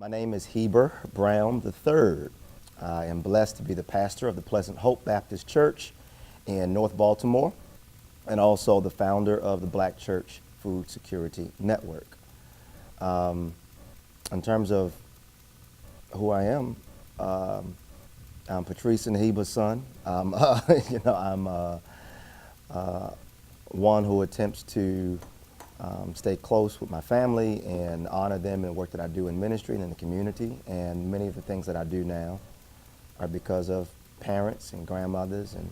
My name is Heber Brown III. I am blessed to be the pastor of the Pleasant Hope Baptist Church in North Baltimore and also the founder of the Black Church Food Security Network. In terms of who I am, I'm Patrice and Heber's son. I'm one who attempts to stay close with my family and honor them in the work that I do in ministry and in the community. And many of the things that I do now are because of parents and grandmothers and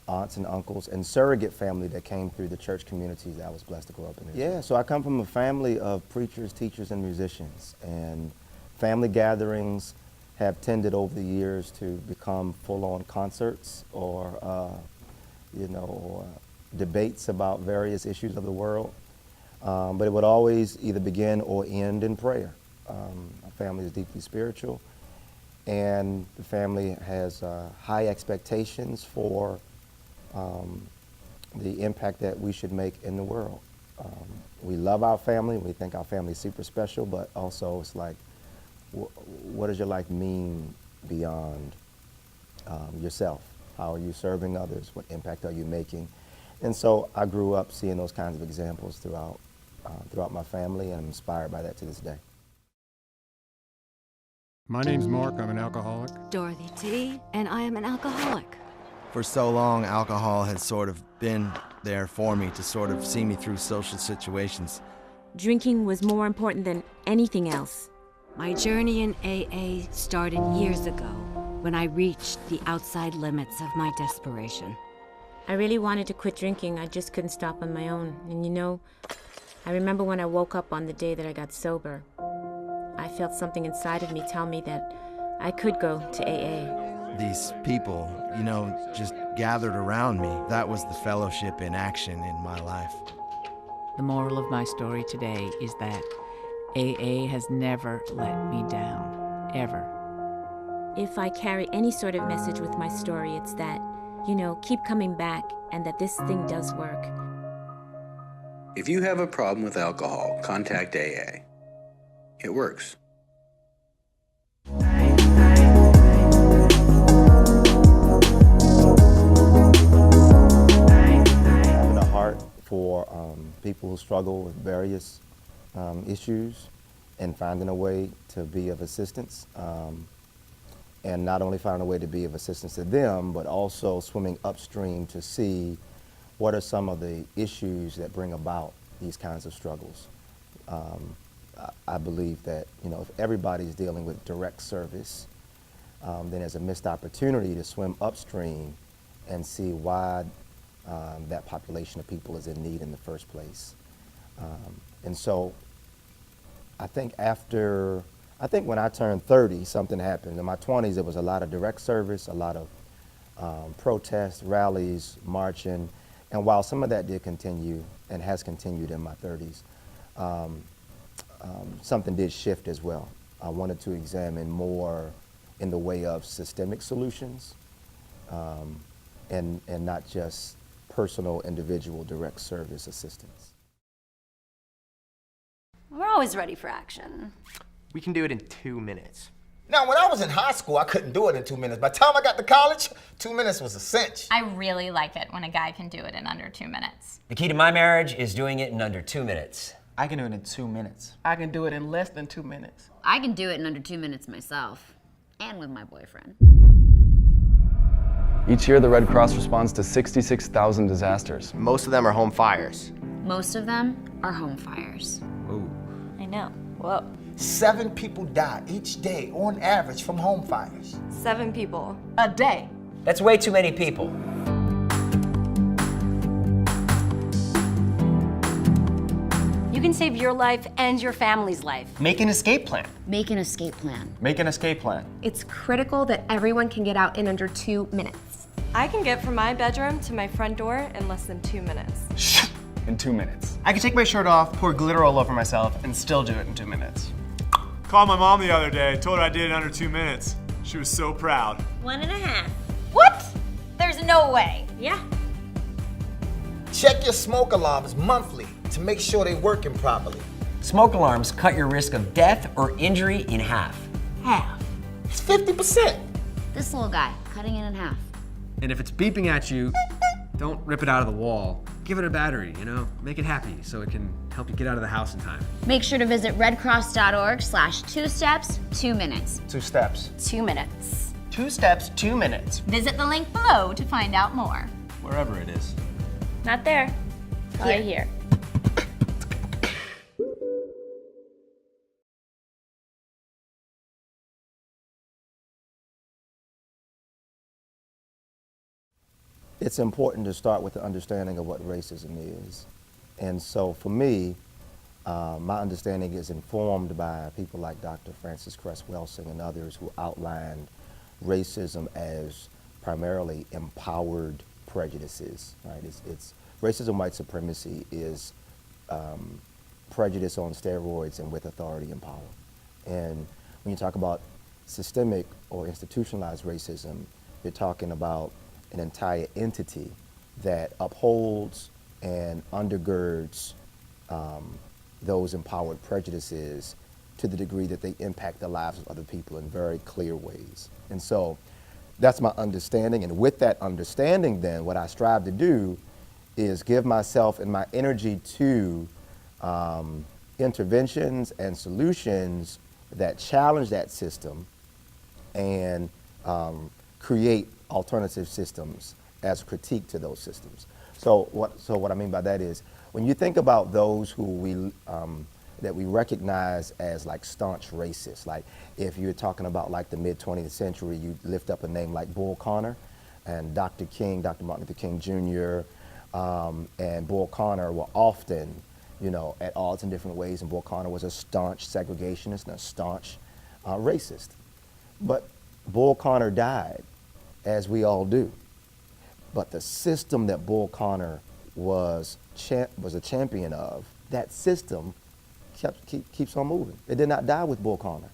aunts and uncles and surrogate family that came through the church communities that I was blessed to grow up in. Yeah, so I come from a family of preachers, teachers, and musicians. And family gatherings have tended over the years to become full-on concerts or debates about various issues of the world. But it would always either begin or end in prayer. Our family is deeply spiritual, and the family has high expectations for the impact that we should make in the world. We love our family. We think our family is super special, but also it's like, what does your life mean beyond yourself? How are you serving others? What impact are you making? And so I grew up seeing those kinds of examples throughout my family, and I'm inspired by that to this day. My name's Mark, I'm an alcoholic. Dorothy T, and I am an alcoholic. For so long, alcohol has sort of been there for me to sort of see me through social situations. Drinking was more important than anything else. My journey in AA started years ago when I reached the outside limits of my desperation. I really wanted to quit drinking, I just couldn't stop on my own. And I remember when I woke up on the day that I got sober, I felt something inside of me tell me that I could go to AA. These people, just gathered around me. That was the fellowship in action in my life. The moral of my story today is that AA has never let me down, ever. If I carry any sort of message with my story, it's that, keep coming back and that this thing does work. If you have a problem with alcohol, contact AA. It works. Having a heart for people who struggle with various issues and finding a way to be of assistance. And not only finding a way to be of assistance to them, but also swimming upstream to see what are some of the issues that bring about these kinds of struggles. I believe that, if everybody's dealing with direct service, then there's a missed opportunity to swim upstream and see why that population of people is in need in the first place. And so I think when I turned 30, something happened. In my 20s, there was a lot of direct service, a lot of protests, rallies, marching. And while some of that did continue and has continued in my 30s, something did shift as well. I wanted to examine more in the way of systemic solutions and not just personal, individual, direct service assistance. We're always ready for action. We can do it in 2 minutes. Now, when I was in high school, I couldn't do it in 2 minutes. By the time I got to college, 2 minutes was a cinch. I really like it when a guy can do it in under 2 minutes. The key to my marriage is doing it in under 2 minutes. I can do it in 2 minutes. I can do it in less than 2 minutes. I can do it in under 2 minutes myself, and with my boyfriend. Each year, the Red Cross responds to 66,000 disasters. Most of them are home fires. Most of them are home fires. Ooh. I know. Whoa. 7 people die each day, on average, from home fires. 7 people. A day. That's way too many people. You can save your life and your family's life. Make an escape plan. Make an escape plan. Make an escape plan. It's critical that everyone can get out in under 2 minutes. I can get from my bedroom to my front door in less than 2 minutes. In 2 minutes. I can take my shirt off, pour glitter all over myself, and still do it in 2 minutes. Called my mom the other day, told her I did it in under 2 minutes. She was so proud. 1.5. What? There's no way. Yeah. Check your smoke alarms monthly to make sure they're working properly. Smoke alarms cut your risk of death or injury in half. Half. It's 50%. This little guy, cutting it in half. And if it's beeping at you, don't rip it out of the wall. Give it a battery, make it happy so it can help you get out of the house in time. Make sure to visit redcross.org/2steps2minutes. 2 steps. 2 minutes. 2 steps, 2 minutes. Visit the link below to find out more. Wherever it is. Not there. Here. It's important to start with the understanding of what racism is. And so for me, my understanding is informed by people like Dr. Frances Cress Welsing and others who outlined racism as primarily empowered prejudices, right? It's racism, white supremacy is prejudice on steroids and with authority and power. And when you talk about systemic or institutionalized racism, you're talking about an entire entity that upholds and undergirds those empowered prejudices to the degree that they impact the lives of other people in very clear ways. And so that's my understanding. And with that understanding, then, what I strive to do is give myself and my energy to interventions and solutions that challenge that system and create alternative systems as a critique to those systems. So what I mean by that is, when you think about those who that we recognize as like staunch racists, like if you're talking about like the mid-20th century, you lift up a name like Bull Connor and Dr. King, Dr. Martin Luther King Jr., and Bull Connor were often, at odds in different ways, and Bull Connor was a staunch segregationist and a staunch racist. But Bull Connor died, as we all do. But the system that Bull Connor was a champion of, that system keeps on moving. It did not die with Bull Connor.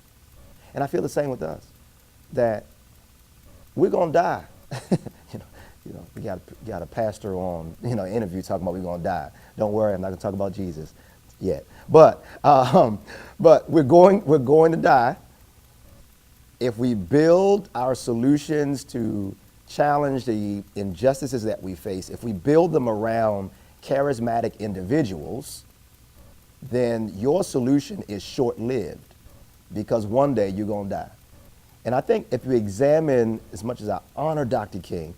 And I feel the same with us, that we're gonna die. We got a pastor on, interview talking about we're gonna die. Don't worry, I'm not gonna talk about Jesus yet. But we're going to die. If we build our solutions to challenge the injustices that we face, if we build them around charismatic individuals, then your solution is short-lived, because one day you're going to die. And I think if we examine, as much as I honor Dr. King,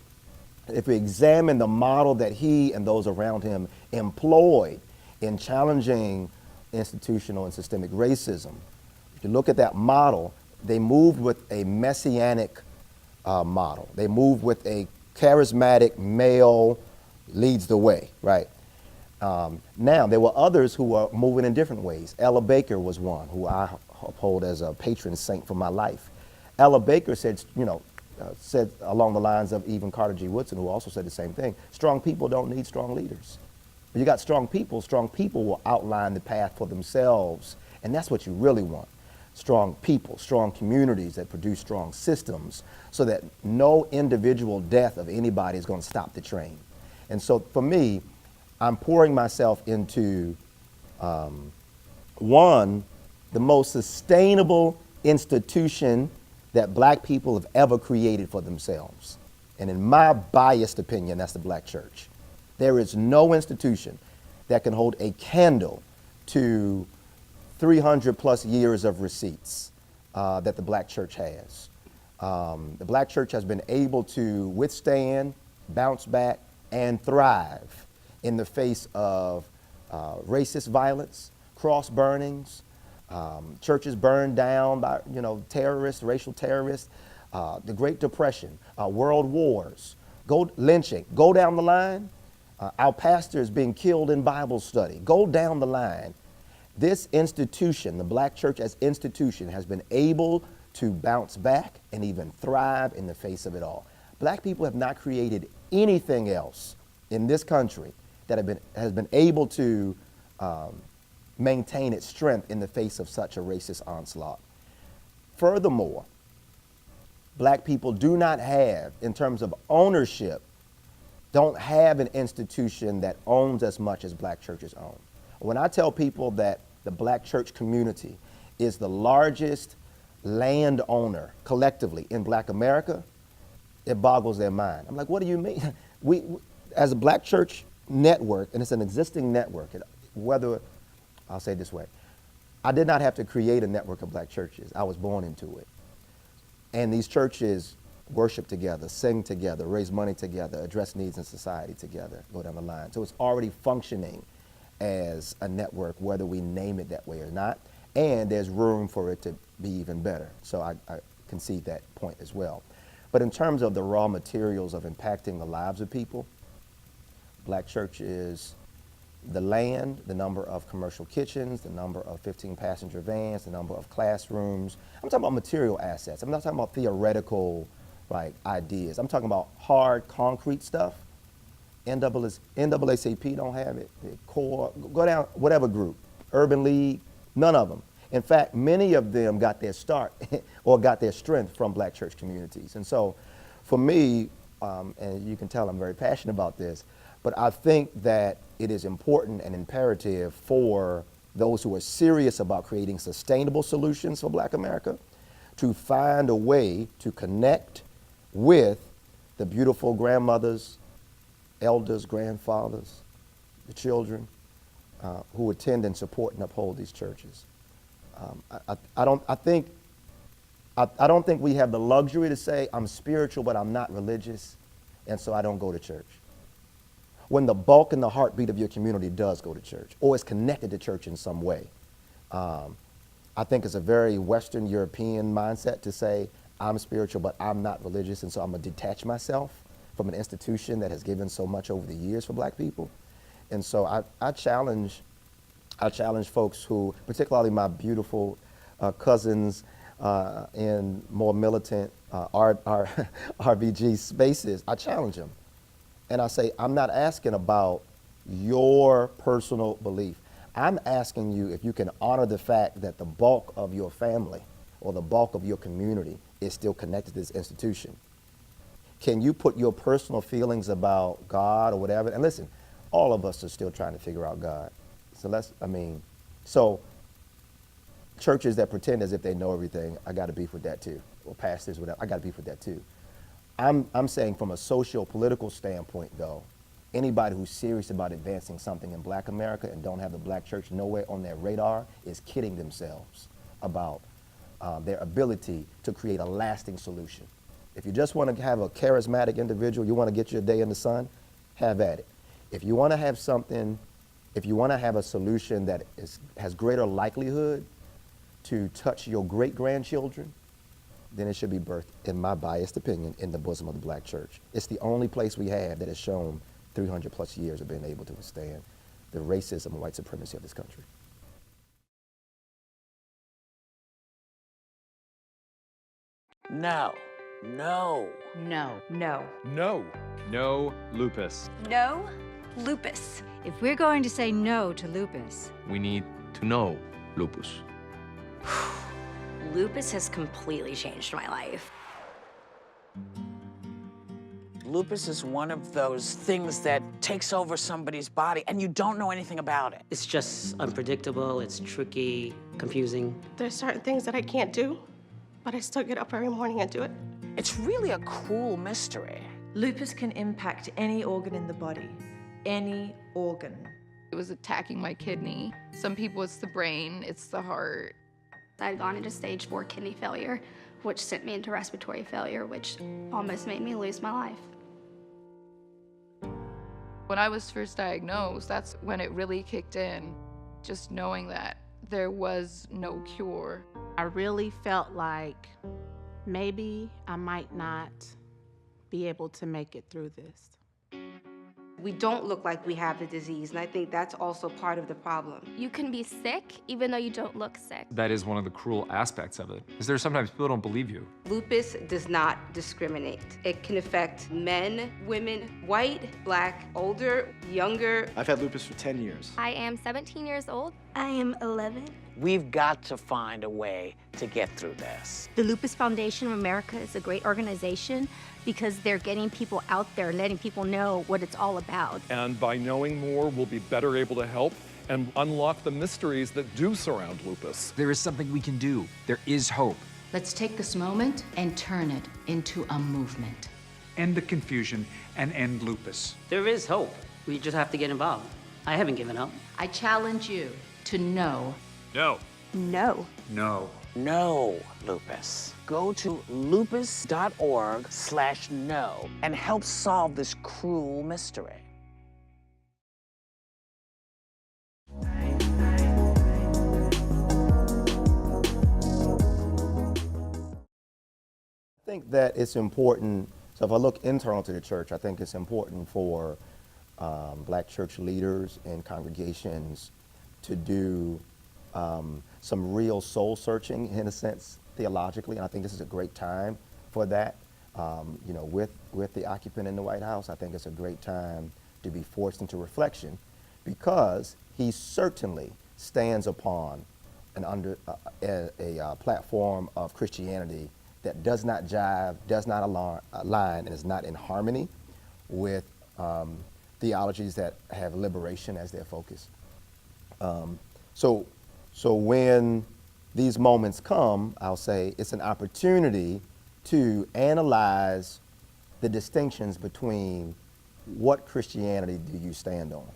if we examine the model that he and those around him employed in challenging institutional and systemic racism, if you look at that model, they moved with a messianic model. They moved with a charismatic male leads the way, right? Now, there were others who were moving in different ways. Ella Baker was one who I uphold as a patron saint for my life. Ella Baker said, said along the lines of even Carter G. Woodson, who also said the same thing, strong people don't need strong leaders. When you got strong people will outline the path for themselves, and that's what you really want. Strong people, strong communities that produce strong systems so that no individual death of anybody is going to stop the train. And so for me, I'm pouring myself into, one, the most sustainable institution that black people have ever created for themselves. And in my biased opinion, that's the black church. There is no institution that can hold a candle to 300 plus years of receipts that the black church has. The black church has been able to withstand, bounce back, and thrive in the face of racist violence, cross burnings, churches burned down by terrorists, racial terrorists, the Great Depression, world wars, lynching, go down the line, our pastors being killed in Bible study, go down the line. This institution, the black church as institution, has been able to bounce back and even thrive in the face of it all. Black people have not created anything else in this country that has been able to maintain its strength in the face of such a racist onslaught. Furthermore, black people do not have, in terms of ownership, don't have an institution that owns as much as black churches own. When I tell people that the black church community is the largest landowner collectively in black America, it boggles their mind. I'm like, what do you mean? We as a black church network, and it's an existing network, whether, I'll say it this way, I did not have to create a network of black churches. I was born into it. And these churches worship together, sing together, raise money together, address needs in society together, go down the line. So it's already functioning as a network, whether we name it that way or not. And there's room for it to be even better. So I concede that point as well. But in terms of the raw materials of impacting the lives of people, black church is the land, the number of commercial kitchens, the number of 15-passenger vans, the number of classrooms. I'm talking about material assets. I'm not talking about theoretical ideas. I'm talking about hard, concrete stuff. NAACP don't have it. The CORE, go down, whatever group, Urban League, none of them. In fact, many of them got their start or got their strength from black church communities. And so for me, and you can tell I'm very passionate about this, but I think that it is important and imperative for those who are serious about creating sustainable solutions for black America to find a way to connect with the beautiful grandmothers, elders, grandfathers, the children who attend and support and uphold these churches. I don't think we have the luxury to say I'm spiritual but I'm not religious, and so I don't go to church. When the bulk and the heartbeat of your community does go to church or is connected to church in some way. I think it's a very Western European mindset to say I'm spiritual but I'm not religious, and so I'm gonna detach myself from an institution that has given so much over the years for black people. And so I challenge folks who, particularly my beautiful cousins in more militant RBG spaces, I challenge them. And I say, I'm not asking about your personal belief. I'm asking you if you can honor the fact that the bulk of your family or the bulk of your community is still connected to this institution. Can you put your personal feelings about God or whatever? And listen, all of us are still trying to figure out God. So churches that pretend as if they know everything, I got to beef with that too. Or pastors, whatever, I got to beef with that too. I'm saying from a socio-political standpoint though, anybody who's serious about advancing something in black America and don't have the black church nowhere on their radar is kidding themselves about their ability to create a lasting solution. If you just want to have a charismatic individual, you want to get your day in the sun, have at it. If you want to have something, if you want to have a solution that has greater likelihood to touch your great-grandchildren, then it should be birthed, in my biased opinion, in the bosom of the black church. It's the only place we have that has shown 300 plus years of being able to withstand the racism and white supremacy of this country. No. No. No. No. No. No lupus. No lupus. If we're going to say no to lupus, we need to know lupus. Lupus has completely changed my life. Lupus is one of those things that takes over somebody's body and you don't know anything about it. It's just unpredictable, it's tricky, confusing. There's certain things that I can't do, but I still get up every morning and do it. It's really a cruel mystery. Lupus can impact any organ in the body, any organ. It was attacking my kidney. Some people it's the brain, it's the heart. I'd gone into stage 4 kidney failure, which sent me into respiratory failure, which almost made me lose my life. When I was first diagnosed, that's when it really kicked in, just knowing that there was no cure. I really felt like maybe I might not be able to make it through this. We don't look like we have the disease, and I think that's also part of the problem. You can be sick even though you don't look sick. That is one of the cruel aspects of it, is there sometimes people don't believe you. Lupus does not discriminate. It can affect men, women, white, black, older, younger. I've had lupus for 10 years. I am 17 years old. I am 11. We've got to find a way to get through this. The Lupus Foundation of America is a great organization because they're getting people out there, letting people know what it's all about. And by knowing more, we'll be better able to help and unlock the mysteries that do surround lupus. There is something we can do. There is hope. Let's take this moment and turn it into a movement. End the confusion and end lupus. There is hope. We just have to get involved. I haven't given up. I challenge you to know. No. No. No. No, lupus. Go to lupus.org/no and help solve this cruel mystery. I think that it's important, so if I look internal to the church, I think it's important for black church leaders and congregations to do some real soul searching, in a sense, theologically, and I think this is a great time for that. You know, with the occupant in the White House, I think it's a great time to be forced into reflection, because he certainly stands upon a platform of Christianity that does not jive, does not align, and is not in harmony with theologies that have liberation as their focus. So when these moments come, I'll say it's an opportunity to analyze the distinctions between what Christianity do you stand on,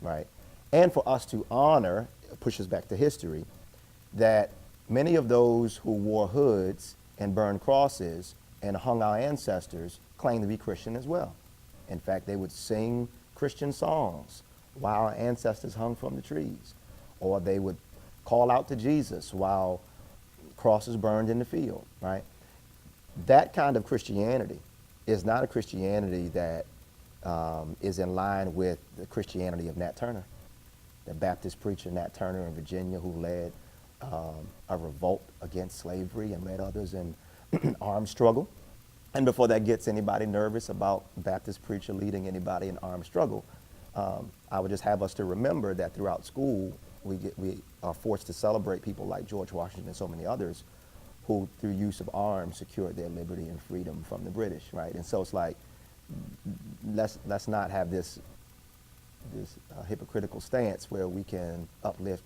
right? And for us to honor, pushes back to history, that many of those who wore hoods and burned crosses and hung our ancestors claimed to be Christian as well. In fact, they would sing Christian songs while our ancestors hung from the trees, or they would call out to Jesus while crosses burned in the field, right? That kind of Christianity is not a Christianity that is in line with the Christianity of Nat Turner, the Baptist preacher Nat Turner in Virginia, who led a revolt against slavery and led others in armed struggle. And before that gets anybody nervous about Baptist preacher leading anybody in armed struggle, I would just have us to remember that throughout school, we are forced to celebrate people like George Washington and so many others who, through use of arms, secured their liberty and freedom from the British, right? And so it's like, let's not have this hypocritical stance where we can uplift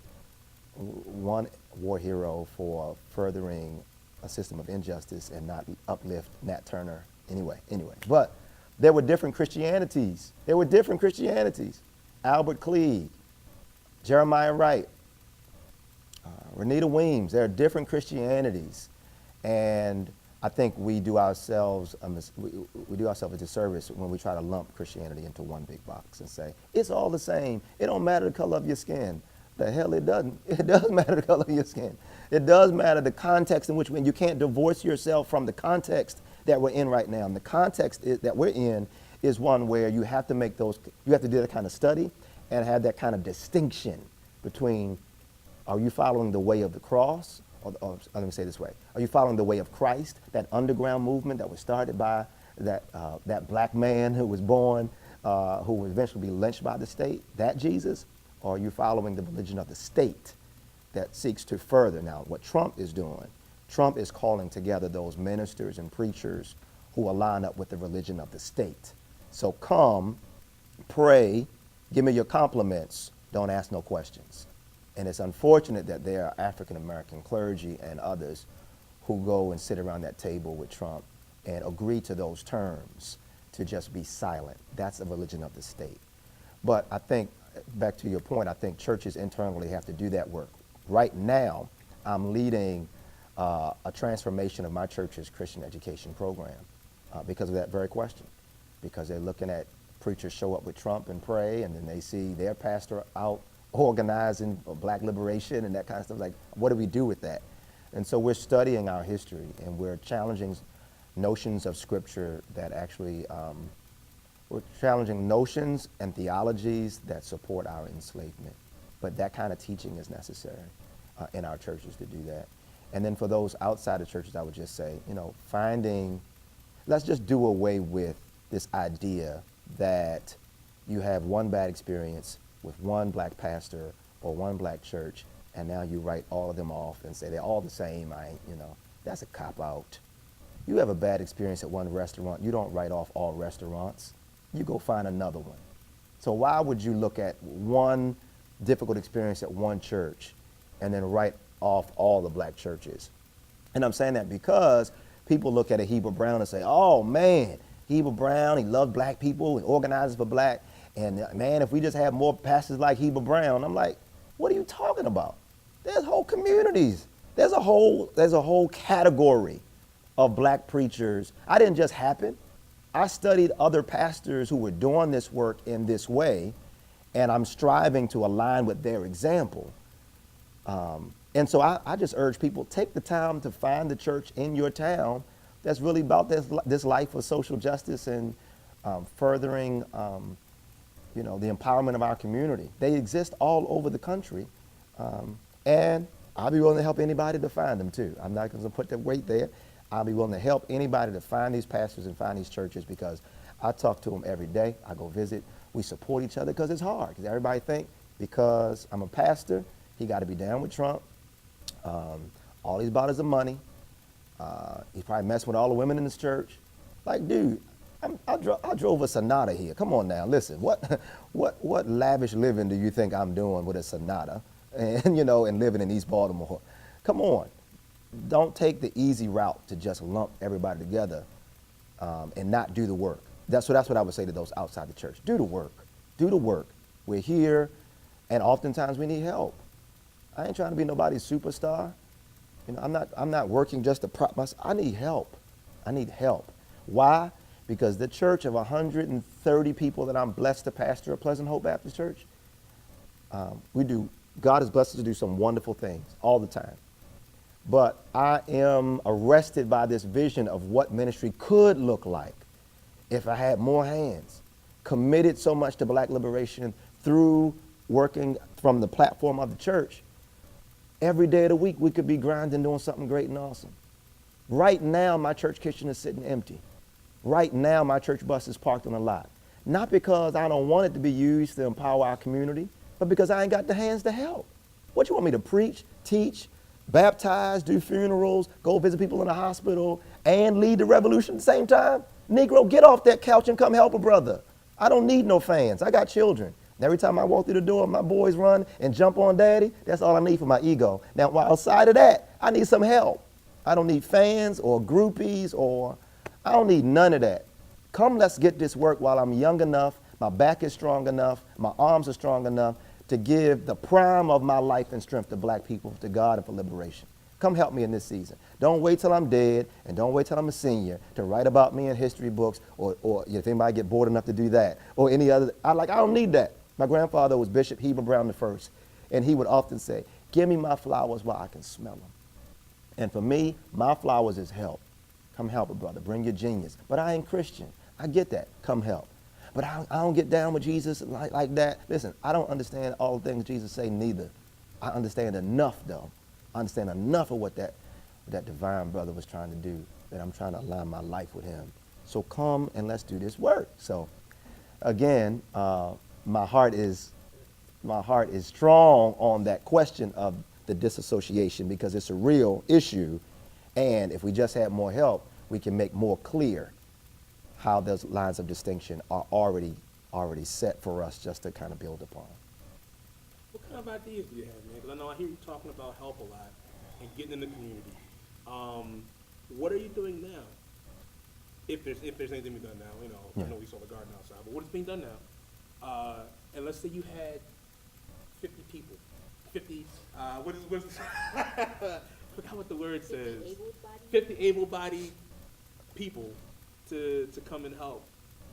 one war hero for furthering a system of injustice and not uplift Nat Turner anyway. But there were different Christianities. Albert Cleage, Jeremiah Wright, Renita Weems. There are different Christianities. And I think we do ourselves we do ourselves a disservice when we try to lump Christianity into one big box and say, it's all the same. It don't matter the color of your skin. The hell it doesn't. It does matter the color of your skin. It does matter the context in which you can't divorce yourself from the context that we're in right now. And the context that we're in is one where you have to make you have to do that kind of study and have that kind of distinction between, are you following the way of the cross? Or let me say it this way. Are you following the way of Christ, that underground movement that was started by that black man who was born, who would eventually be lynched by the state, that Jesus? Or are you following the religion of the state that seeks to further? Now, what Trump is doing, Trump is calling together those ministers and preachers who align up with the religion of the state. So come, pray, give me your compliments, don't ask no questions. And it's unfortunate that there are African-American clergy and others who go and sit around that table with Trump and agree to those terms to just be silent. That's a religion of the state. But I think, back to your point, I think churches internally have to do that work. Right now, I'm leading a transformation of my church's Christian education program because of that very question. Because they're looking at preachers show up with Trump and pray, and then they see their pastor out organizing black liberation and that kind of stuff. Like, what do we do with that? And so we're studying our history, and we're challenging notions of scripture that actually, we're challenging notions and theologies that support our enslavement. But that kind of teaching is necessary in our churches to do that. And then for those outside of churches, I would just say, let's just do away with this idea that you have one bad experience with one black pastor or one black church, and now you write all of them off and say they're all the same. That's a cop-out. You have a bad experience at one restaurant, you don't write off all restaurants. You go find another one. So why would you look at one difficult experience at one church and then write off all the black churches. And I'm saying that because people look at a Heber Brown and say, oh man, Heber Brown, he loved black people and organizes for black. And man, if we just have more pastors like Heber Brown, I'm like, what are you talking about? There's whole communities. There's a whole category of black preachers. I didn't just happen. I studied other pastors who were doing this work in this way, and I'm striving to align with their example. And so I just urge people, take the time to find the church in your town that's really about this life of social justice and furthering the empowerment of our community. They exist all over the country, and I'll be willing to help anybody to find them too. I'm not going to put the weight there. I'll be willing to help anybody to find these pastors and find these churches because I talk to them every day. I go visit. We support each other because it's hard. Because everybody think because I'm a pastor, he got to be down with Trump. All he's about is the money. He's probably messing with all the women in this church. Like, dude, I drove a Sonata here. Come on now, listen. What lavish living do you think I'm doing with a Sonata, and and living in East Baltimore? Come on, don't take the easy route to just lump everybody together and not do the work. That's what I would say to those outside the church. Do the work. Do the work. We're here, and oftentimes we need help. I ain't trying to be nobody's superstar. I'm not working just to prop myself. I need help. I need help. Why? Because the church of 130 people that I'm blessed to pastor at Pleasant Hope Baptist Church, God has blessed us to do some wonderful things all the time. But I am arrested by this vision of what ministry could look like if I had more hands, committed so much to black liberation through working from the platform of the church. Every day of the week, we could be grinding, doing something great and awesome. Right now, my church kitchen is sitting empty. Right now, my church bus is parked on a lot. Not because I don't want it to be used to empower our community, but because I ain't got the hands to help. What, you want me to preach, teach, baptize, do funerals, go visit people in the hospital, and lead the revolution at the same time? Negro, get off that couch and come help a brother. I don't need no fans. I got children. And every time I walk through the door, my boys run and jump on daddy. That's all I need for my ego. Now, outside of that, I need some help. I don't need fans or groupies I don't need none of that. Come, let's get this work while I'm young enough, my back is strong enough, my arms are strong enough to give the prime of my life and strength to black people, to God, and for liberation. Come help me in this season. Don't wait till I'm dead, and don't wait till I'm a senior to write about me in history books, or if anybody get bored enough to do that, or any other. I don't need that. My grandfather was Bishop Heber Brown I, and he would often say, give me my flowers while I can smell them. And for me, my flowers is help. Come help a brother, bring your genius. But I ain't Christian. I get that, come help. But I don't get down with Jesus like that. Listen, I don't understand all the things Jesus say neither. I understand enough though. I understand enough of what that divine brother was trying to do, that I'm trying to align my life with him. So come and let's do this work. So again, my heart is strong on that question of the disassociation because it's a real issue. And if we just had more help, we can make more clear how those lines of distinction are already set for us just to kind of build upon. What kind of ideas do you have, man? Because I know I hear you talking about help a lot and getting in the community. What are you doing now? If there's anything being done now, I know we saw the garden outside, but what is being done now? And let's say you had 50 people, 50. What is I forgot what the word says. 50 able-bodied people to come and help.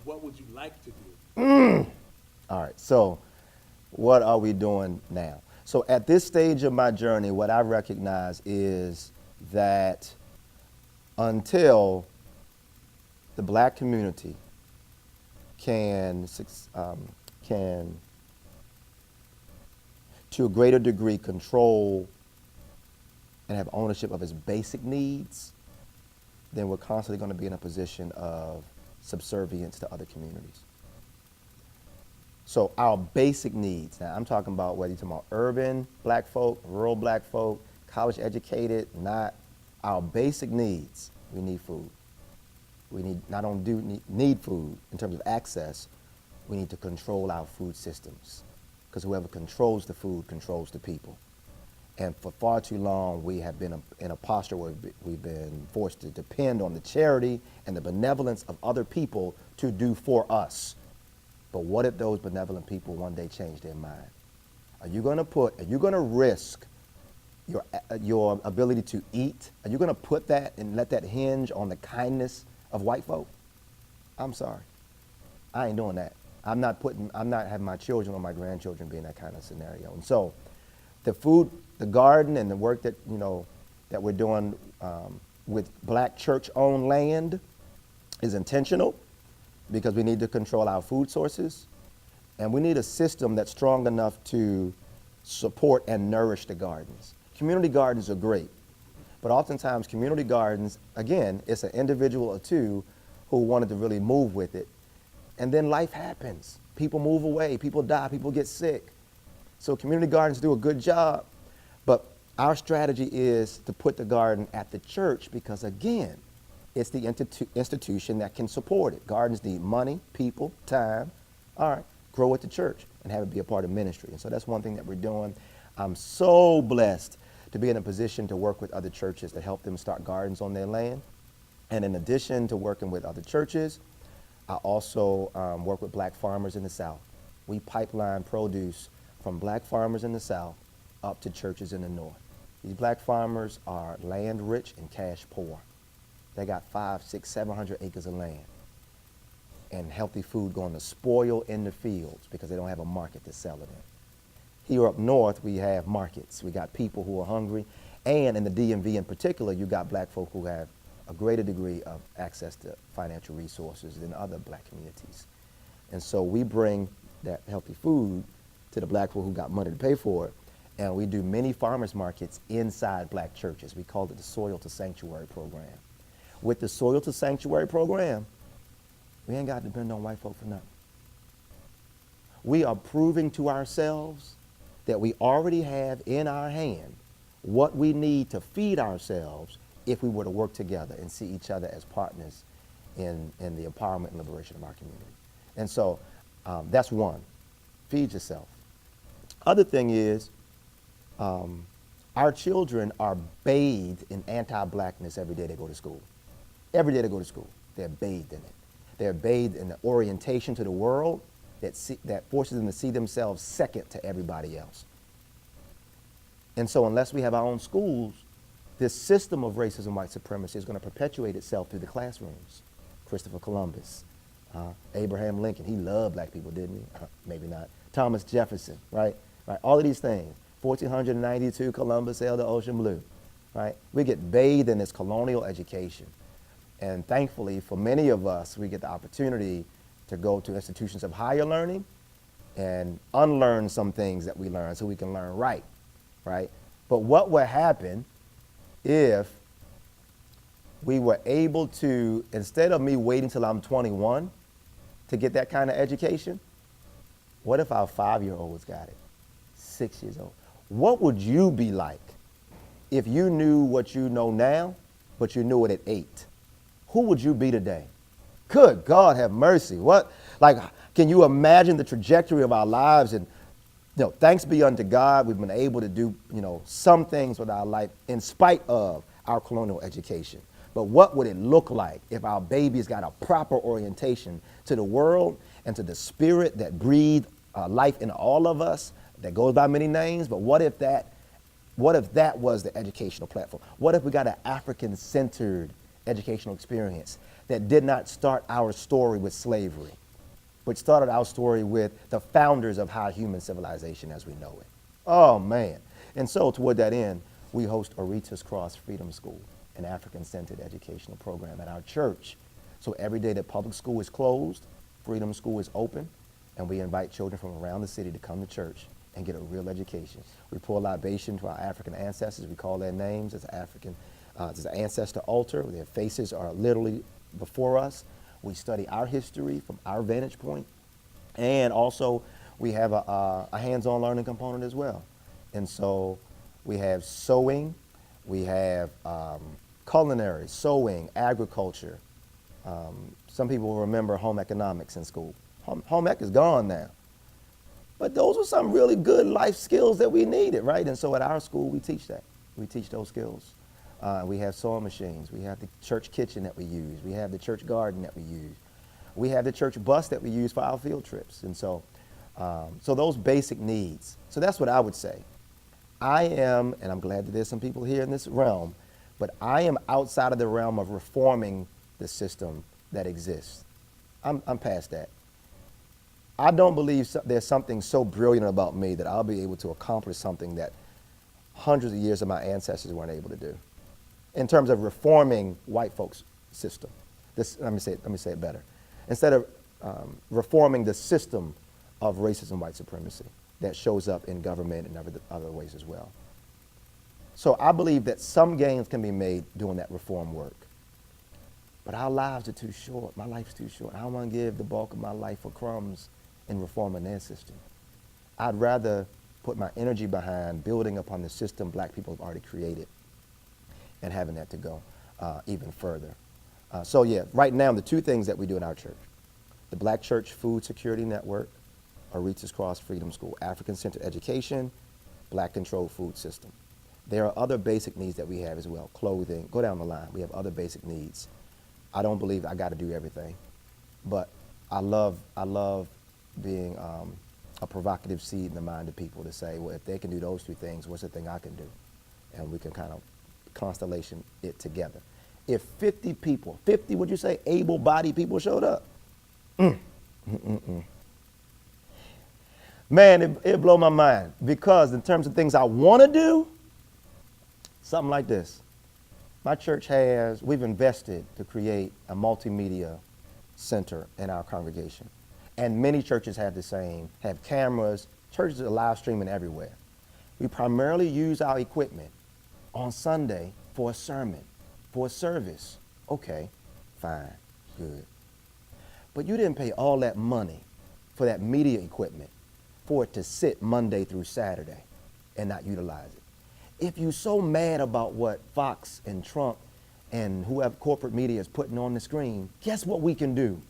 What would you like to do? All right, so what are we doing now? So at this stage of my journey, what I recognize is that until the black community can to a greater degree control and have ownership of its basic needs, then we're constantly going to be in a position of subservience to other communities. So our basic needs, now I'm talking about whether you're talking about urban black folk, rural black folk, college educated, not, our basic needs, we need food. We need, not only need food in terms of access, we need to control our food systems. because whoever controls the food controls the people. And for far too long, we have been in a posture where we've been forced to depend on the charity and the benevolence of other people to do for us. But what if those benevolent people one day change their mind? Are you going to risk your ability to eat? Are you going to put that and let that hinge on the kindness of white folk? I'm sorry. I ain't doing that. I'm not having my children or my grandchildren be in that kind of scenario. And so the food, the garden, and the work that, that we're doing with black church-owned land is intentional, because we need to control our food sources, and we need a system that's strong enough to support and nourish the gardens. Community gardens are great, but oftentimes community gardens, again, it's an individual or two who wanted to really move with it, and then life happens. People move away, people die, people get sick. So community gardens do a good job, but our strategy is to put the garden at the church because, again, it's the institution that can support it. Gardens need money, people, time. All right, grow at the church and have it be a part of ministry. And so that's one thing that we're doing. I'm so blessed to be in a position to work with other churches to help them start gardens on their land. And in addition to working with other churches, I also work with black farmers in the South. We pipeline produce from black farmers in the South up to churches in the North. These black farmers are land rich and cash poor. They got 500, 600, 700 acres of land and healthy food going to spoil in the fields because they don't have a market to sell it in. Here up north, we have markets. We got people who are hungry, and in the DMV in particular, you got black folk who have a greater degree of access to financial resources than other black communities. And so we bring that healthy food to the black folk who got money to pay for it, and we do many farmers markets inside black churches. We call it the Soil to Sanctuary program. With the Soil to Sanctuary program, we ain't got to depend on white folk for nothing. We are proving to ourselves that we already have in our hand what we need to feed ourselves if we were to work together and see each other as partners in the empowerment and liberation of our community. And so that's one, feed yourself. Other thing is, our children are bathed in anti-blackness every day they go to school. Every day they go to school, they're bathed in it. They're bathed in the orientation to the world that forces them to see themselves second to everybody else. And so unless we have our own schools, this system of racism, white supremacy is going to perpetuate itself through the classrooms. Christopher Columbus, Abraham Lincoln, he loved black people, didn't he? Maybe not. Thomas Jefferson, right? All of these things. 1492, Columbus sailed the ocean blue, right? We get bathed in this colonial education. And thankfully, for many of us, we get the opportunity to go to institutions of higher learning and unlearn some things that we learn so we can learn right? But what would happen if we were able to, instead of me waiting till I'm 21 to get that kind of education, what if our 5-year-olds got it, 6 years old? What would you be like if you knew what you know now, but you knew it at 8? Who would you be today? Good God, have mercy. What, can you imagine the trajectory of our lives? And, thanks be unto God, we've been able to do, some things with our life in spite of our colonial education. But what would it look like if our babies got a proper orientation to the world and to the spirit that breathed life in all of us, that goes by many names? But what if that was the educational platform? What if we got an African-centered educational experience that did not start our story with slavery, but started our story with the founders of high human civilization as we know it? Oh, man. And so toward that end, we host Orita's Cross Freedom School, an African-centered educational program at our church. So every day that public school is closed, Freedom School is open, and we invite children from around the city to come to church and get a real education. We pour libation to our African ancestors. We call their names as African. There's an ancestor altar. Their faces are literally before us. We study our history from our vantage point. And also, we have a hands-on learning component as well. And so we have sewing, we have culinary, sewing, agriculture. Some people will remember home economics in school. Home ec is gone now. But those are some really good life skills that we needed, right? And so at our school, we teach that. We teach those skills. We have sewing machines. We have the church kitchen that we use. We have the church garden that we use. We have the church bus that we use for our field trips. And so, so those basic needs. So that's what I would say. I am, and I'm glad that there's some people here in this realm, but I am outside of the realm of reforming the system that exists. I'm past that. I don't believe there's something so brilliant about me that I'll be able to accomplish something that hundreds of years of my ancestors weren't able to do. In terms of reforming white folks' system. Let me say it better. Instead of reforming the system of racism, white supremacy that shows up in government and other ways as well. So I believe that some gains can be made doing that reform work. But our lives are too short. My life's too short. I don't want to give the bulk of my life for crumbs in reforming their system. I'd rather put my energy behind building upon the system black people have already created and having that to go even further. So yeah, right now the two things that we do in our church, the Black Church Food Security Network, Aretha's Cross Freedom School, African-centered education, black controlled food system. There are other basic needs that we have as well, clothing, go down the line. We have other basic needs. I don't believe I got to do everything, but I love being a provocative seed in the mind of people to say, well, if they can do those two things, what's the thing I can do? And we can kind of constellation it together. If 50 people, 50, would you say, able-bodied people showed up? Man, it'd blow my mind, because in terms of things I want to do, something like this. My church we've invested to create a multimedia center in our congregation. And many churches have the same, have cameras. Churches are live streaming everywhere. We primarily use our equipment on Sunday for a sermon, for a service. Okay, fine, good. But you didn't pay all that money for that media equipment for it to sit Monday through Saturday and not utilize it. If you're so mad about what Fox and Trump and whoever corporate media is putting on the screen, guess what we can do?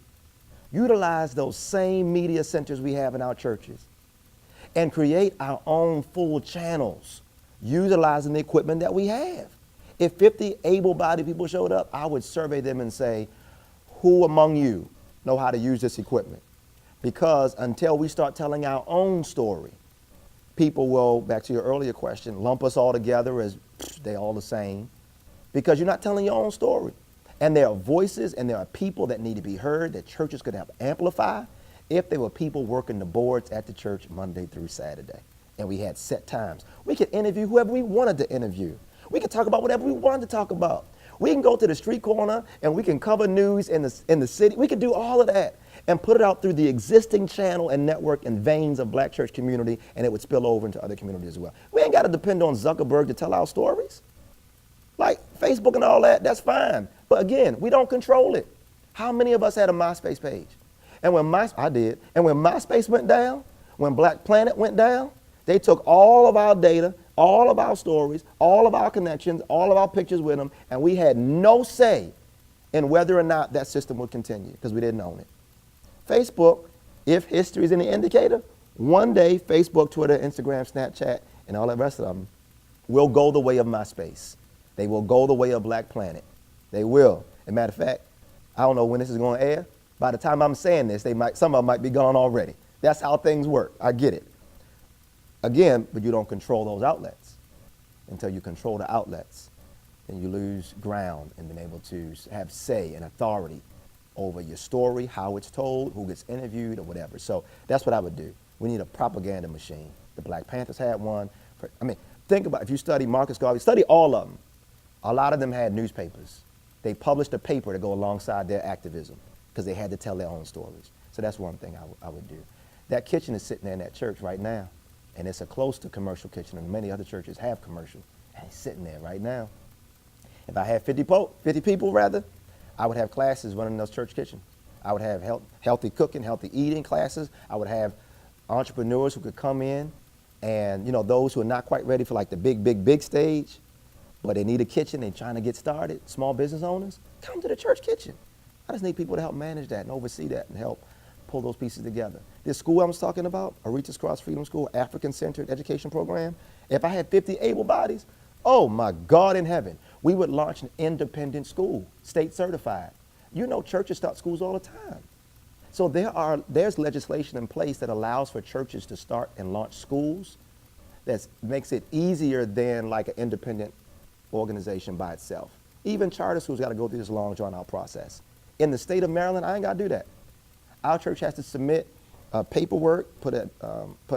Utilize those same media centers we have in our churches and create our own full channels utilizing the equipment that we have. If 50 able-bodied people showed up, I would survey them and say, who among you know how to use this equipment? Because until we start telling our own story, people will, back to your earlier question, lump us all together as they all the same, because you're not telling your own story. And there are voices and there are people that need to be heard that churches could help amplify if there were people working the boards at the church Monday through Saturday. And we had set times. We could interview whoever we wanted to interview. We could talk about whatever we wanted to talk about. We can go to the street corner and we can cover news in the city. We could do all of that and put it out through the existing channel and network and veins of black church community, and it would spill over into other communities as well. We ain't got to depend on Zuckerberg to tell our stories. Like Facebook and all that, that's fine. But again, we don't control it. How many of us had a MySpace page? And when I did. And when MySpace went down, when Black Planet went down, they took all of our data, all of our stories, all of our connections, all of our pictures with them, and we had no say in whether or not that system would continue because we didn't own it. Facebook, if history is any indicator, one day Facebook, Twitter, Instagram, Snapchat, and all the rest of them will go the way of MySpace. They will go the way of Black Planet. They will. As a matter of fact, I don't know when this is going to air. By the time I'm saying this, some of them might be gone already. That's how things work. I get it. Again, but you don't control those outlets. Until you control the outlets, then you lose ground in being able to have say and authority over your story, how it's told, who gets interviewed, or whatever. So that's what I would do. We need a propaganda machine. The Black Panthers had one. Think about, if you study Marcus Garvey, study all of them. A lot of them had newspapers. They published a paper to go alongside their activism because they had to tell their own stories. So that's one thing I would do. That kitchen is sitting there in that church right now, and it's a close to commercial kitchen, and many other churches have commercial, and it's sitting there right now. If I had 50 people, I would have classes running those church kitchens. I would have healthy cooking, healthy eating classes. I would have entrepreneurs who could come in, and those who are not quite ready for like the big stage, but they need a kitchen, they're trying to get started, small business owners, come to the church kitchen. I just need people to help manage that and oversee that and help pull those pieces together. This school I was talking about, Aretha's Cross Freedom School, African-centered education program, if I had 50 able bodies, oh my God in heaven, we would launch an independent school, state certified. You know, churches start schools all the time. So there's legislation in place that allows for churches to start and launch schools that makes it easier than like an independent organization by itself. Even charter schools got to go through this long drawn out process. In the state of Maryland, I ain't got to do that. Our church has to submit paperwork, put an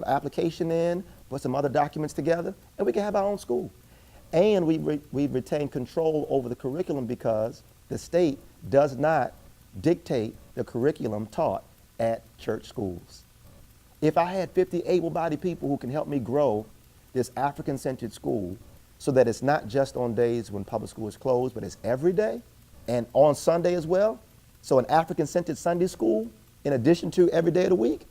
application in, put some other documents together, and we can have our own school. And we retain control over the curriculum because the state does not dictate the curriculum taught at church schools. If I had 50 able-bodied people who can help me grow this African-centered school so that it's not just on days when public school is closed, but it's every day and on Sunday as well. So an African-centered Sunday school, in addition to every day of the week,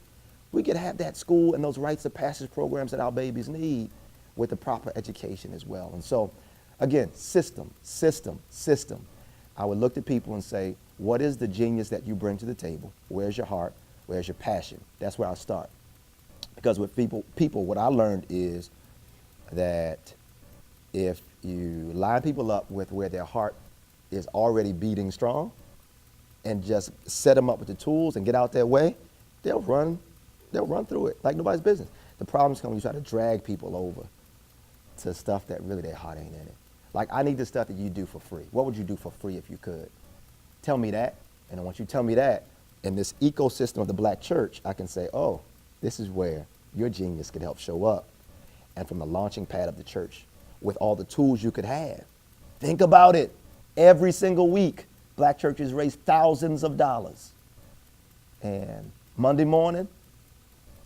we could have that school and those rites of passage programs that our babies need with the proper education as well. And so, again, system. I would look at people and say, what is the genius that you bring to the table? Where's your heart? Where's your passion? That's where I start. Because with people, what I learned is that if you line people up with where their heart is already beating strong and just set them up with the tools and get out their way, they'll run through it like nobody's business. The problems come when you try to drag people over to stuff that really their heart ain't in it. Like, I need the stuff that you do for free. What would you do for free if you could? Tell me that, and then once you tell me that, in this ecosystem of the black church, I can say, oh, this is where your genius could help show up. And from the launching pad of the church, with all the tools you could have. Think about it. Every single week, black churches raise thousands of dollars. And Monday morning,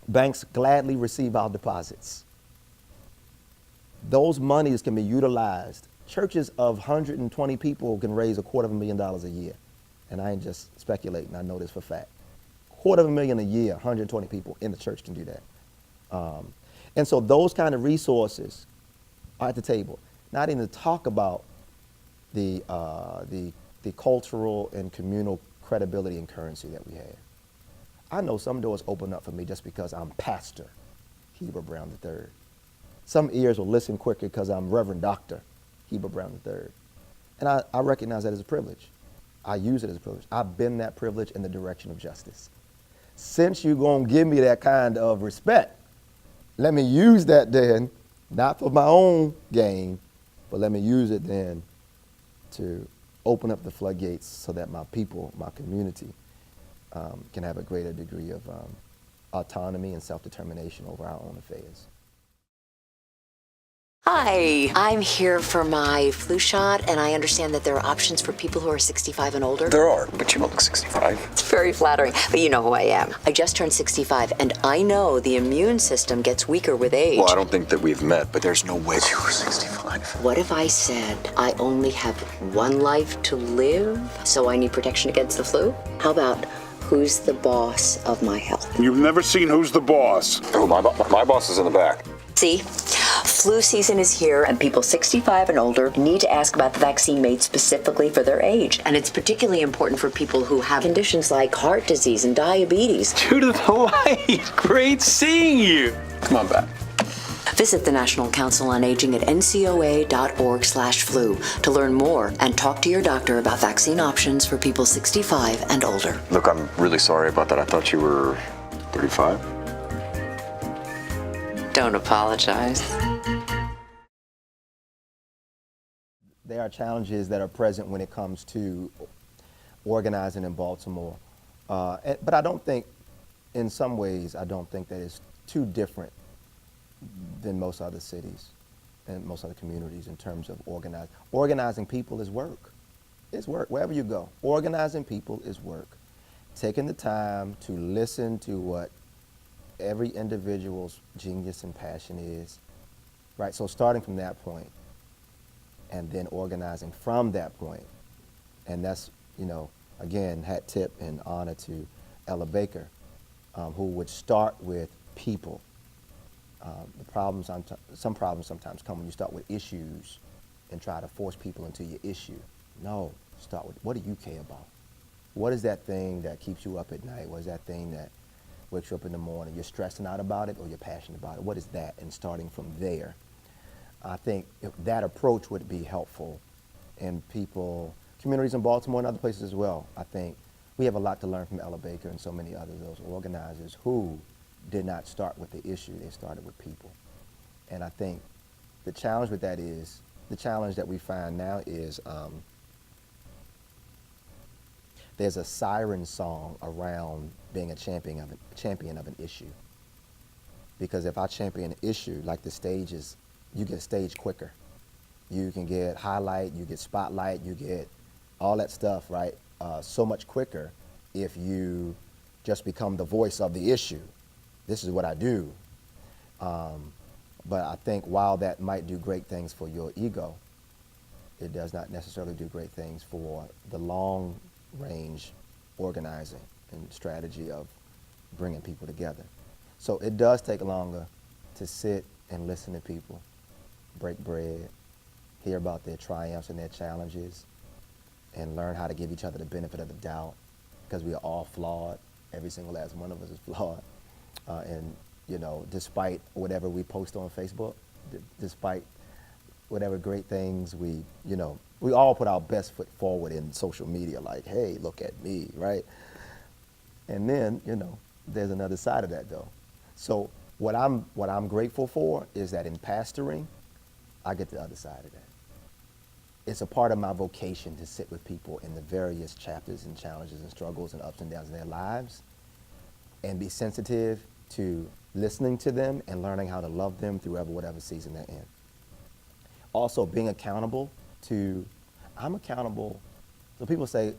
banks gladly receive our deposits. Those monies can be utilized. Churches of 120 people can raise $250,000 a year. And I ain't just speculating, I know this for a fact. $250,000 a year, 120 people in the church can do that. And so those kind of resources are at the table. Not even to talk about the cultural and communal credibility and currency that we have. I know some doors open up for me just because I'm Pastor Heber Brown III. Some ears will listen quicker because I'm Reverend Dr. Heber Brown III. And I recognize that as a privilege. I use it as a privilege. I've been that privilege in the direction of justice. Since you're going to give me that kind of respect, let me use that then, not for my own gain, but let me use it then to open up the floodgates so that my people, my community, can have a greater degree of autonomy and self-determination over our own affairs. Hi, I'm here for my flu shot, and I understand that there are options for people who are 65 and older. There are, but you don't look 65. It's very flattering, but you know who I am. I just turned 65, and I know the immune system gets weaker with age. Well, I don't think that we've met, but there's no way you were 65. What if I said I only have one life to live, so I need protection against the flu? How about who's the boss of my health? You've never seen Who's the Boss? Oh, my boss is in the back. See? Flu season is here, and people 65 and older need to ask about the vaccine made specifically for their age. And it's particularly important for people who have conditions like heart disease and diabetes. Judith, Hawaii, great seeing you. Come on back. Visit the National Council on Aging at ncoa.org/flu to learn more and talk to your doctor about vaccine options for people 65 and older. Look, I'm really sorry about that. I thought you were 35. Don't apologize. There are challenges that are present when it comes to organizing in Baltimore. But I don't think, in some ways, I don't think that it's too different than most other cities and most other communities in terms of organizing. Organizing people is work. It's work, wherever you go. Organizing people is work. Taking the time to listen to what every individual's genius and passion is, right? So starting from that point and then organizing from that point. And that's, you know, again, hat tip and honor to Ella Baker, who would start with people. Some problems sometimes come when you start with issues and try to force people into your issue. No, start with what do you care about? What is that thing that keeps you up at night? What is that thing that wakes you up in the morning? You're stressing out about it or you're passionate about it? What is that? And starting from there, I think if that approach would be helpful in communities in Baltimore and other places as well. I think we have a lot to learn from Ella Baker and so many others, those organizers who did not start with the issue, they started with people. And I think the challenge with that is, the challenge that we find now is there's a siren song around being a champion of an issue. Because if I champion an issue, like the stages, you get stage quicker. You can get highlight, you get spotlight, you get all that stuff, right? So much quicker if you just become the voice of the issue. This is what I do. But I think while that might do great things for your ego, it does not necessarily do great things for the long range organizing and strategy of bringing people together. So it does take longer to sit and listen to people, break bread, hear about their triumphs and their challenges, and learn how to give each other the benefit of the doubt, because we are all flawed. Every single last one of us is flawed. And you know, despite whatever we post on Facebook, despite whatever great things we all put our best foot forward in social media, like, hey, look at me, right? And then, there's another side of that though. So what I'm grateful for is that in pastoring, I get the other side of that. It's a part of my vocation to sit with people in the various chapters and challenges and struggles and ups and downs in their lives and be sensitive to listening to them and learning how to love them through whatever season they're in. Also being accountable I'm accountable. So people say,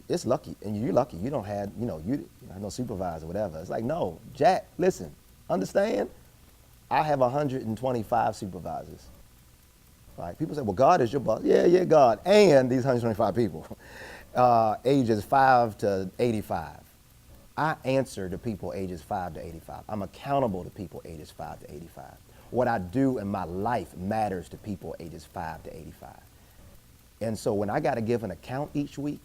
it's lucky, and you're lucky. You don't have, you have no supervisor or whatever. It's like, no, Jack, listen, understand? I have 125 supervisors. Like, people say, well, God is your boss. Yeah, God. And these 125 people, ages 5 to 85. I answer to people ages 5 to 85. I'm accountable to people ages 5 to 85. What I do in my life matters to people ages 5 to 85. And so when I got to give an account each week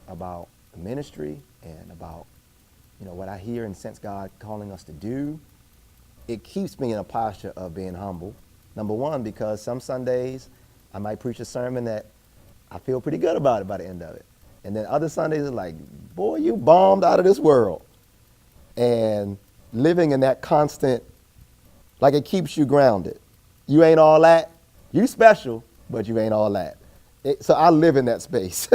about the ministry and about, what I hear and sense God calling us to do, it keeps me in a posture of being humble. Number one, because some Sundays I might preach a sermon that I feel pretty good about it by the end of it. And then other Sundays are like, boy, you bombed out of this world. And living in that constant, like, it keeps you grounded. You ain't all that. You special, but you ain't all that. So I live in that space.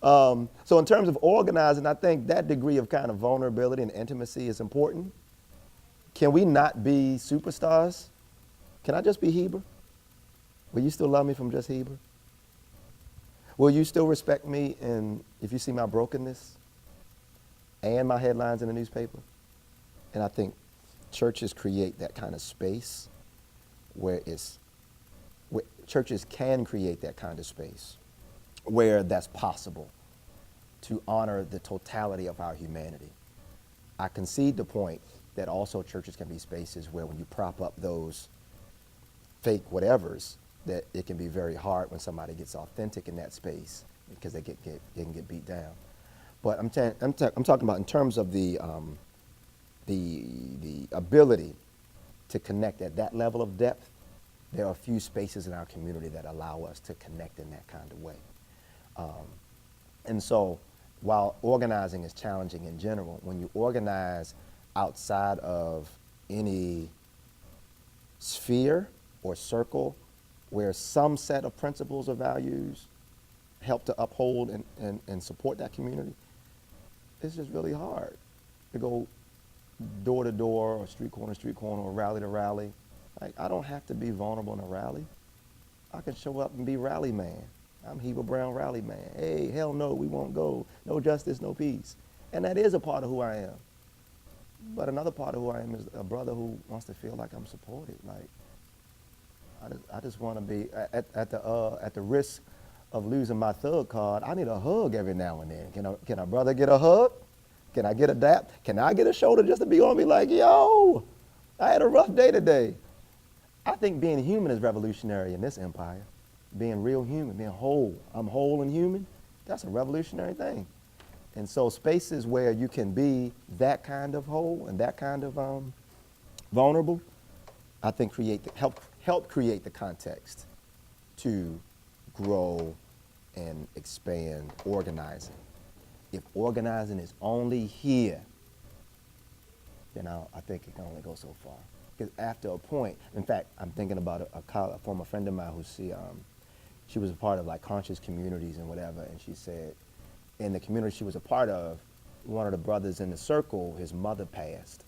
So in terms of organizing, I think that degree of kind of vulnerability and intimacy is important. Can we not be superstars? Can I just be Heber? Will you still love me from just Heber? Will you still respect me if you see my brokenness and my headlines in the newspaper? And I think churches create that kind of space where churches can create that kind of space where that's possible to honor the totality of our humanity. I concede the point that also churches can be spaces where when you prop up those fake whatevers, that it can be very hard when somebody gets authentic in that space because they can get beat down. But I'm talking about in terms of the ability to connect at that level of depth. There are a few spaces in our community that allow us to connect in that kind of way. And so while organizing is challenging in general, when you organize outside of any sphere or circle where some set of principles or values help to uphold and support that community, it's just really hard to go door to door or street corner or rally to rally. Like, I don't have to be vulnerable in a rally. I can show up and be rally man. I'm Heber Brown rally man. Hey, hell no, we won't go. No justice, no peace. And that is a part of who I am. But another part of who I am is a brother who wants to feel like I'm supported. Like, I just want to be, at the risk of losing my thug card, I need a hug every now and then. Can a brother get a hug? Can I get a dap? Can I get a shoulder just to be on me like, yo, I had a rough day today. I think being human is revolutionary in this empire. Being real human, being whole. I'm whole and human. that's a revolutionary thing. And so spaces where you can be that kind of whole and that kind of vulnerable, I think help create the context to grow and expand organizing. If organizing is only here, then I think it can only go so far. Because after a point, in fact, I'm thinking about a former friend of mine who she was a part of like conscious communities and whatever, and she said in the community she was a part of, one of the brothers in the circle, his mother passed.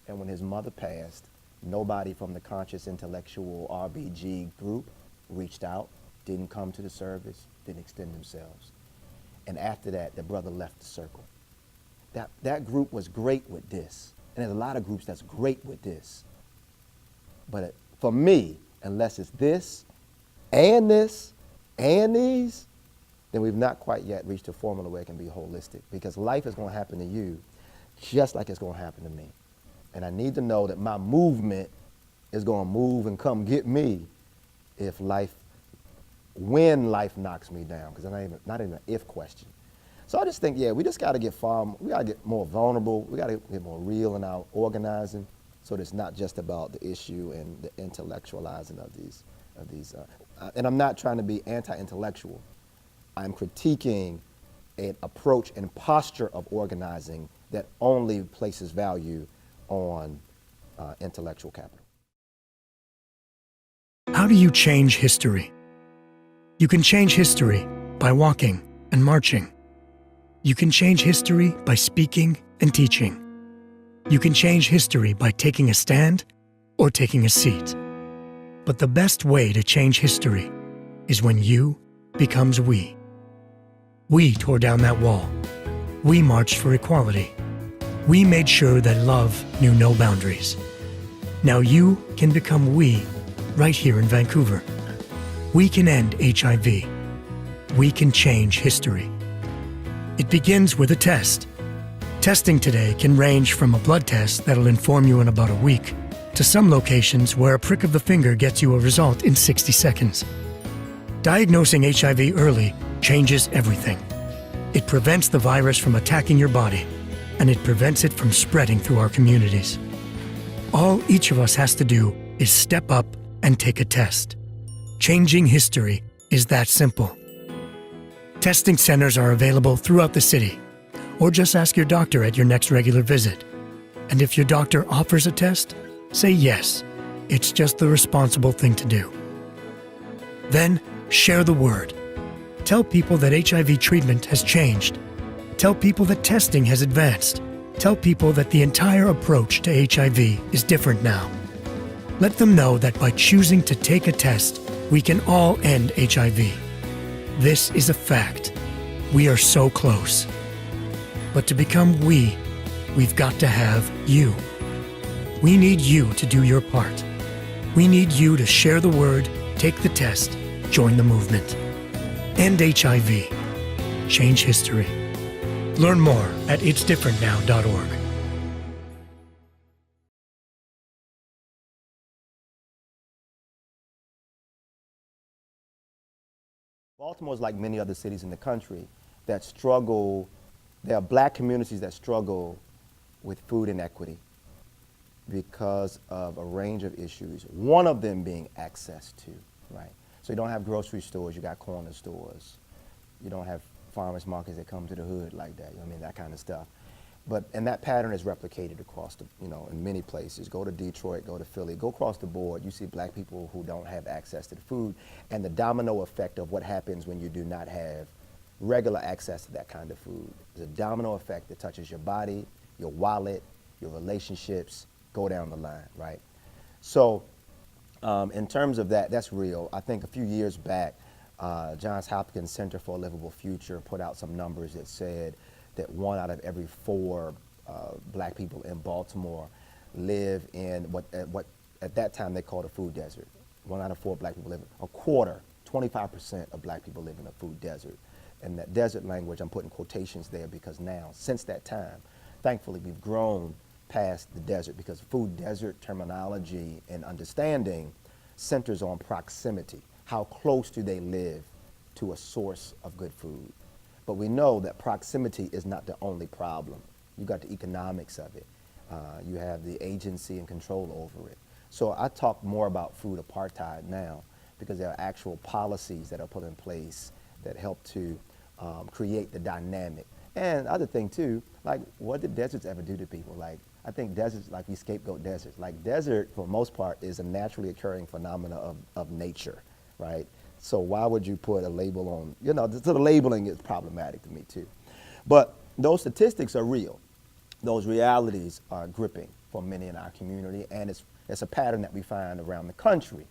And when his mother passed, nobody from the conscious intellectual RBG group reached out, didn't come to the service, didn't extend themselves. And after that, the brother left the circle. That group was great with this. And there's a lot of groups that's great with this. But for me, unless it's this and these, then we've not quite yet reached a formula where it can be holistic, because life is going to happen to you just like it's going to happen to me. And I need to know that my movement is going to move and come get me when life knocks me down, because it's not even an if question. So I just think, we just got to get we got to get more vulnerable. We got to get more real in our organizing, so that it's not just about the issue and the intellectualizing of these. And I'm not trying to be anti-intellectual. I'm critiquing an approach and posture of organizing that only places value on intellectual capital. How do you change history? You can change history by walking and marching. You can change history by speaking and teaching. You can change history by taking a stand or taking a seat. But the best way to change history is when you becomes we. We tore down that wall. We marched for equality. We made sure that love knew no boundaries. Now you can become we right here in Vancouver. We can end HIV. We can change history. It begins with a test. Testing today can range from a blood test that'll inform you in about a week to some locations where a prick of the finger gets you a result in 60 seconds. Diagnosing HIV early changes everything. It prevents the virus from attacking your body, and it prevents it from spreading through our communities. All each of us has to do is step up and take a test. Changing history is that simple. Testing centers are available throughout the city, or just ask your doctor at your next regular visit. And if your doctor offers a test, say yes. It's just the responsible thing to do. Then, share the word. Tell people that HIV treatment has changed. Tell people that testing has advanced. Tell people that the entire approach to HIV is different now. Let them know that by choosing to take a test, we can all end HIV. This is a fact. We are so close. But to become we've got to have you. We need you to do your part. We need you to share the word, take the test, join the movement. End HIV. Change history. Learn more at itsdifferentnow.org. Baltimore is like many other cities in the country that struggle. There are black communities that struggle with food inequity because of a range of issues, one of them being access to, right? So you don't have grocery stores, you got corner stores. You don't have farmers markets that come to the hood like that, I mean, that kind of stuff. And that pattern is replicated across in many places. Go to Detroit, go to Philly, go across the board, you see black people who don't have access to the food, and the domino effect of what happens when you do not have regular access to that kind of food. There's a domino effect that touches your body, your wallet, your relationships, go down the line, right? So in terms of that, that's real. I think a few years back, Johns Hopkins Center for a Livable Future put out some numbers that said that 1 out of every 4 black people in Baltimore live in what at that time they called a food desert. 1 out of 4 black people live, a quarter, 25% of black people live in a food desert. And that desert language, I'm putting quotations there because now, since that time, thankfully we've grown past the desert, because food desert terminology and understanding centers on proximity. How close do they live to a source of good food? But we know that proximity is not the only problem. You got the economics of it. You have the agency and control over it. So I talk more about food apartheid now because there are actual policies that are put in place that help to create the dynamic. And other thing too, like what did deserts ever do to people? Like I think deserts, like we scapegoat deserts. Like desert, for the most part, is a naturally occurring phenomena of nature, right? So why would you put a label on, you know, so the labeling is problematic to me too. But those statistics are real. Those realities are gripping for many in our community, and it's a pattern that we find around the country.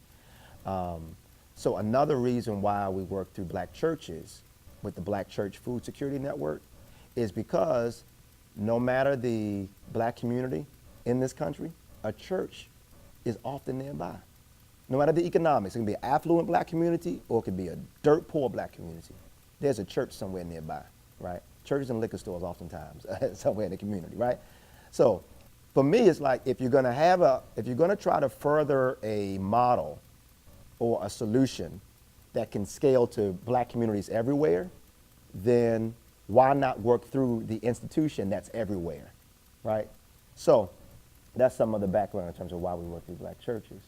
So another reason why we work through black churches with the Black Church Food Security Network is because no matter the black community in this country, a church is often nearby. No matter the economics, it can be an affluent black community or it could be a dirt poor black community. There's a church somewhere nearby, right? Churches and liquor stores oftentimes somewhere in the community, right? So for me, it's like if you're gonna try to further a model or a solution that can scale to black communities everywhere, then why not work through the institution that's everywhere, right? So that's some of the background in terms of why we work through black churches.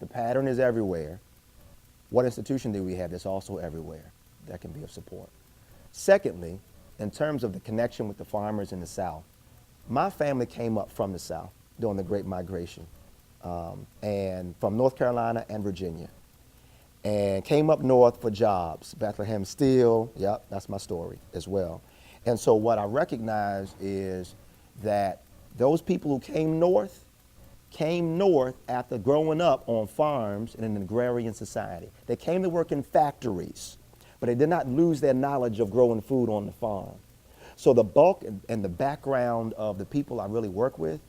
The pattern is everywhere. What institution do we have that's also everywhere that can be of support? Secondly, in terms of the connection with the farmers in the South, my family came up from the South during the Great Migration, and from North Carolina and Virginia, and came up north for jobs. Bethlehem Steel, yep, that's my story as well. And so what I recognize is that those people who came north after growing up on farms in an agrarian society. They came to work in factories, but they did not lose their knowledge of growing food on the farm. So the bulk and the background of the people I really work with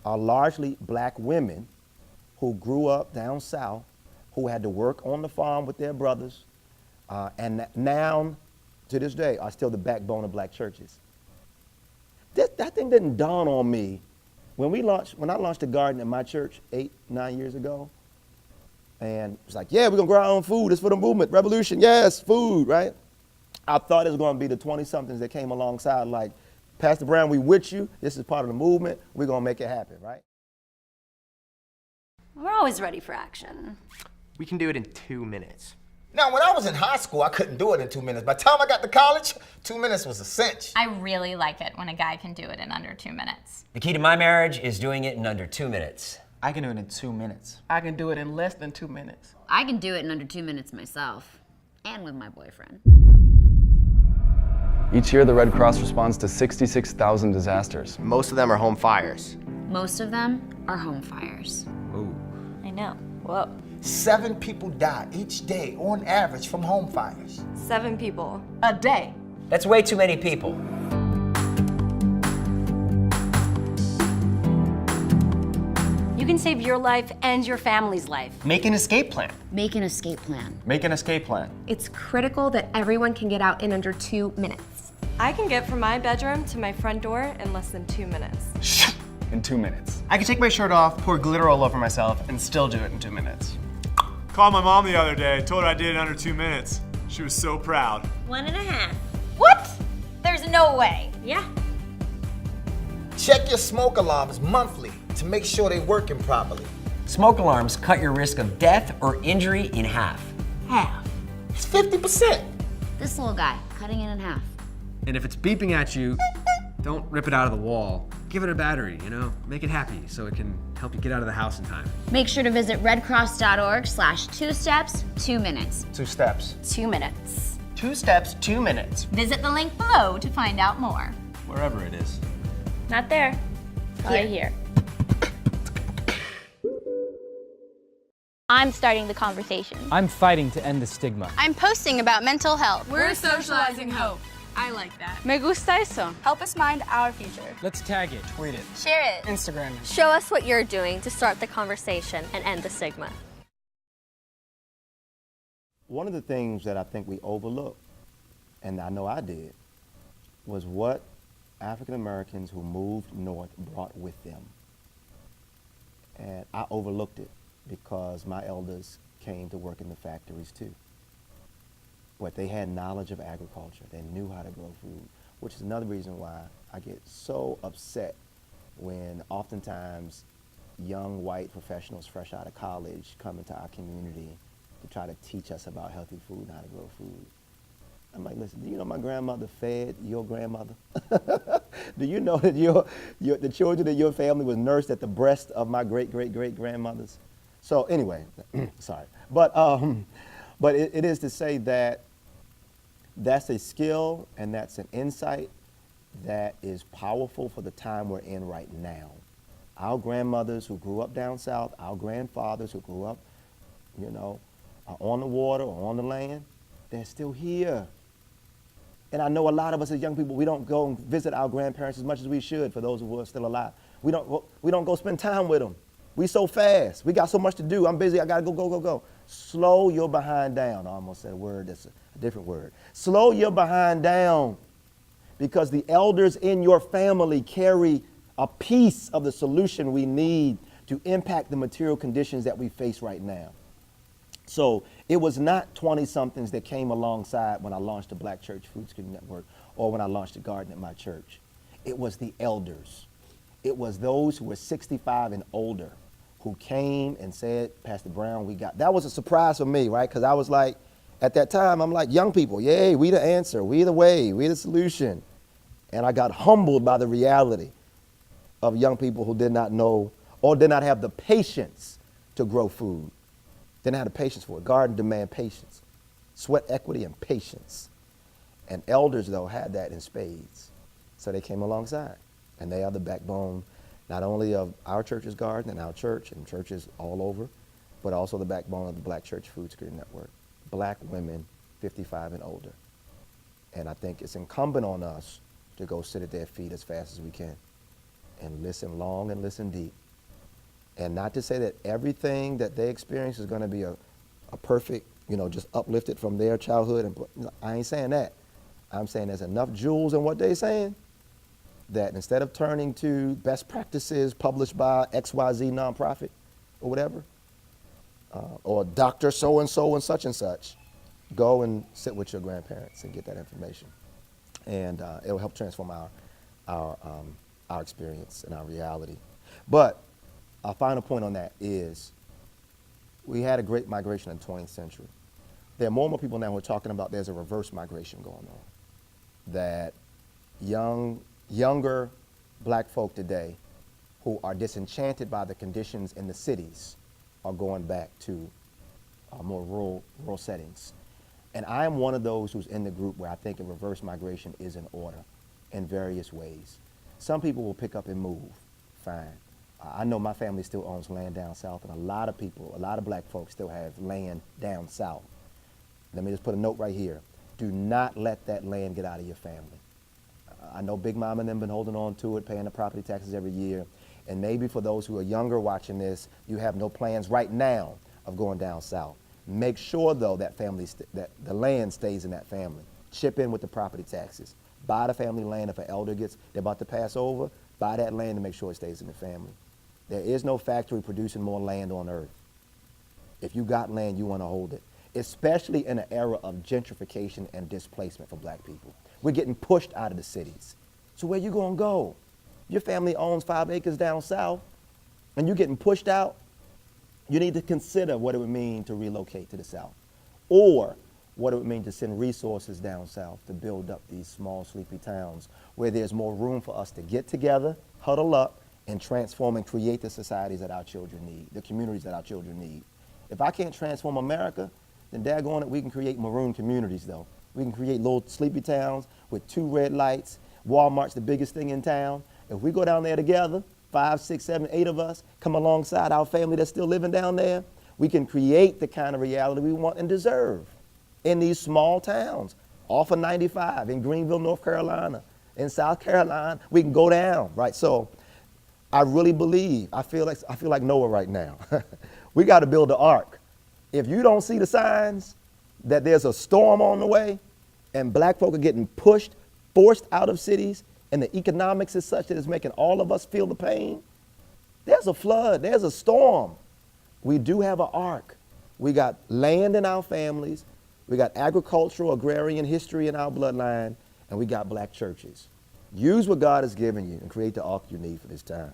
are largely black women who grew up down south, who had to work on the farm with their brothers, and now, to this day, are still the backbone of black churches. That thing didn't dawn on me. When I launched a garden at my church 8-9 years ago, and it's like, yeah, we're gonna grow our own food, it's for the movement, revolution, yes, food, right? I thought it was gonna be the 20-somethings that came alongside like, Pastor Brown, we with you, this is part of the movement, we're gonna make it happen, right? We're always ready for action. We can do it in 2 minutes. Now, when I was in high school, I couldn't do it in 2 minutes. By the time I got to college, 2 minutes was a cinch. I really like it when a guy can do it in under 2 minutes. The key to my marriage is doing it in under 2 minutes. I can do it in 2 minutes. I can do it in less than 2 minutes. I can do it in under 2 minutes myself, and with my boyfriend. Each year, the Red Cross responds to 66,000 disasters. Most of them are home fires. Most of them are home fires. Ooh. I know. Whoa. 7 people die each day, on average, from home fires. 7 people. A day. That's way too many people. You can save your life and your family's life. Make an escape plan. Make an escape plan. Make an escape plan. It's critical that everyone can get out in under 2 minutes. I can get from my bedroom to my front door in less than 2 minutes. In 2 minutes. I can take my shirt off, pour glitter all over myself, and still do it in 2 minutes. Called my mom the other day, told her I did it in under 2 minutes. She was so proud. 1.5. What? There's no way. Yeah. Check your smoke alarms monthly to make sure they're working properly. Smoke alarms cut your risk of death or injury in half. Half? It's 50%. This little guy, cutting it in half. And if it's beeping at you, don't rip it out of the wall. Give it a battery, you know? Make it happy so it can help you get out of the house in time. Make sure to visit redcross.org/2steps, 2 minutes. 2 steps. 2 minutes. 2 steps, 2 minutes. Visit the link below to find out more. Wherever it is. Not there. Right here. I'm starting the conversation. I'm fighting to end the stigma. I'm posting about mental health. We're socializing hope. I like that. Me gusta eso. Help us mind our future. Let's tag it. Tweet it. Share it. Instagram it. Show us what you're doing to start the conversation and end the stigma. One of the things that I think we overlook, and I know I did, was what African Americans who moved north brought with them. And I overlooked it because my elders came to work in the factories too. but they had knowledge of agriculture. They knew how to grow food, which is another reason why I get so upset when oftentimes young white professionals fresh out of college come into our community to try to teach us about healthy food and how to grow food. I'm like, listen, do you know my grandmother fed your grandmother? Do you know that the children of your family was nursed at the breast of my great-great-great-grandmothers? So anyway, sorry. But it is to say that that's a skill and that's an insight that is powerful for the time we're in right now. Our grandmothers who grew up down south, our grandfathers who grew up, you know, on the water or on the land, they're still here. And I know a lot of us as young people, we don't go and visit our grandparents as much as we should, for those who are still alive. We don't go spend time with them. We so fast. We got so much to do. I'm busy. I got to go. Slow your behind down. I almost said a word that's a different word. Slow your behind down, because the elders in your family carry a piece of the solution we need to impact the material conditions that we face right now. So it was not 20-somethings that came alongside when I launched the Black Church Food Security Network or when I launched the garden at my church. It was the elders. It was those who were 65 and older who came and said, Pastor Brown, that was a surprise for me, right? Because I was like, at that time, I'm like, young people, yay, we the answer, we the way, we the solution. And I got humbled by the reality of young people who did not know or did not have the patience to grow food. Didn't have the patience for it. Garden demand patience, sweat equity and patience. And elders, though, had that in spades. So they came alongside. And they are the backbone not only of our church's garden and our church and churches all over, but also the backbone of the Black Church Food Security Network. Black women 55 and older. And I think it's incumbent on us to go sit at their feet as fast as we can and listen long and listen deep. And not to say that everything that they experience is going to be a perfect, just uplifted from their childhood. And I ain't saying that. I'm saying there's enough jewels in what they're saying that instead of turning to best practices published by XYZ nonprofit or whatever, or Dr. So-and-so and such, go and sit with your grandparents and get that information. And it will help transform our experience and our reality. But our final point on that is we had a great migration in the 20th century. There are more and more people now who are talking about there's a reverse migration going on. That younger black folk today who are disenchanted by the conditions in the cities are going back to more rural settings. And I am one of those who's in the group where I think a reverse migration is in order in various ways. Some people will pick up and move, fine. I know my family still owns land down south, and a lot of black folks still have land down south. Let me just put a note right here. Do not let that land get out of your family. I know Big Mama and them been holding on to it, paying the property taxes every year. And maybe for those who are younger watching this, you have no plans right now of going down south. Make sure, though, that that the land stays in that family. Chip in with the property taxes. Buy the family land. If an elder they're about to pass over, buy that land and make sure it stays in the family. There is no factory producing more land on earth. If you got land, you want to hold it, especially in an era of gentrification and displacement for black people. We're getting pushed out of the cities. So where you going to go? Your family owns 5 acres down south and you're getting pushed out. You need to consider what it would mean to relocate to the south, or what it would mean to send resources down south to build up these small, sleepy towns where there's more room for us to get together, huddle up, and transform and create the societies that our children need, the communities that our children need. If I can't transform America, then daggone it, we can create maroon communities, though. We can create little sleepy towns with 2 red lights. Walmart's the biggest thing in town. If we go down there together, 5, 6, 7, 8 of us, come alongside our family that's still living down there, we can create the kind of reality we want and deserve in these small towns, off of 95, in Greenville, North Carolina, in South Carolina. We can go down, right? So I really believe, I feel like Noah right now. We got to build the ark. If you don't see the signs that there's a storm on the way and black folk are getting pushed, forced out of cities, and the economics is such that it's making all of us feel the pain, there's a flood, there's a storm. We do have an ark. We got land in our families. We got agricultural, agrarian history in our bloodline, and we got black churches. Use what God has given you and create the ark you need for this time.